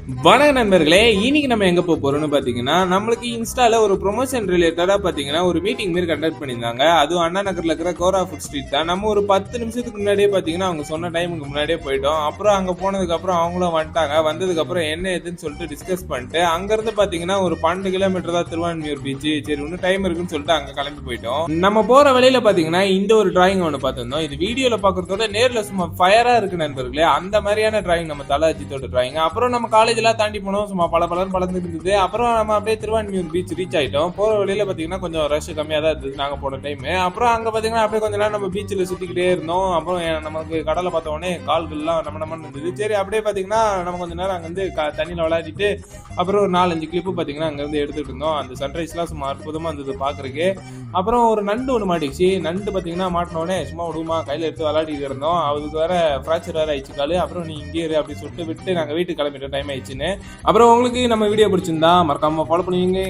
வணக்க நண்பர்களே, இன்னைக்கு நம்ம எங்க போறோம்னு பாத்தீங்கன்னா, நம்மளுக்கு இன்ஸ்டால ஒரு ப்ரொமோஷன் ரிலேட்டடா பாத்தீங்கன்னா ஒரு மீட்டிங் மாதிரி கண்டக்ட் பண்ணியிருந்தாங்க. அதுவும் அண்ணா நகர்ல இருக்கிற கோரா ஃபுட் ஸ்ட்ரீட் தான். நம்ம ஒரு 10 நிமிஷத்துக்கு முன்னாடியே பாத்தீங்கன்னா அவங்க சொன்ன டைமுக்கு முன்னாடியே போயிட்டோம். அப்புறம் அங்க போனதுக்கு அப்புறம் அவங்களும் வந்துட்டாங்க. வந்ததுக்கு அப்புறம் என்ன ஏதுன்னு சொல்லிட்டு டிஸ்கஸ் பண்ணிட்டு அங்க இருந்து பாத்தீங்கன்னா ஒரு 12 கிலோமீட்டர் தான் திருவான்மியூர் பீச். சரி இன்னும் டைம் இருக்குன்னு சொல்லிட்டு அங்க கிளம்பி போயிட்டோம். நம்ம போற வழியில பாத்தீங்கன்னா இந்த ஒரு டிராயிங் ஒன்று பார்த்திருந்தோம். இது வீடியோல பாக்குறதோட நேர்ல சும்மா ஃபயரா இருக்கு நண்பர்களே. அந்த மாதிரியான டிராயிங் நம்ம தல அஜித்தோட டிராயிங். அப்புறம் நம்ம காலேஜ் எல்லாம் தாண்டி போனோம். சும்மா பல பலன்னு பலந்து இருந்தது. அப்புறம் நம்ம அப்படியே திருவான்மியூர் பீச் ரீச் ஆயிட்டோம். போற வழியில பாத்தீங்கன்னா கொஞ்சம் ரஷ் கம்மியா தான் இருந்தது நாங்க போன டைம். அப்புறம் அங்க பாத்தீங்கன்னா அப்படியே கொஞ்ச நேரம் நம்ம பீச்சில் சுத்திக்கிட்டே இருந்தோம். அப்புறம் நமக்கு கடலை பார்த்த உடனே கால்கள்லாம் நம்ம இருந்தது. சரி அப்படியே பாத்தீங்கன்னா நம்ம கொஞ்ச நேரம் அங்க இருந்து தண்ணியில விளையாடிட்டு அப்புறம் ஒரு 4-5 கிளிப்பு பாத்தீங்கன்னா அங்க இருந்து எடுத்துட்டு இருந்தோம். அந்த சன்ரைஸ் எல்லாம் சும்மா அற்புதமா இருந்தது பாக்குறதுக்கு. அப்புறம் ஒரு நண்டு ஒன்று மாட்டிச்சு. நண்டு பாத்தீங்கன்னா மாட்டின உடனே சும்மா விடுமா கையில எடுத்து விளையாடிட்டு இருந்தோம். அதுக்கு வேற ஃப்ராக்சர் வேற ஆயிடுச்சு காலு. அப்புறம் நீ இங்கே இரு அப்படின்னு சொல்லிட்டு விட்டு நாங்க வீட்டுக்கு கிளம்பிட்டோம் டைம் ஆயிடுச்சுன்னு. அப்புறம் உங்களுக்கு நம்ம வீடியோ பிடிச்சிருந்தா மறக்காம ஃபாலோ பண்ணுவீங்க.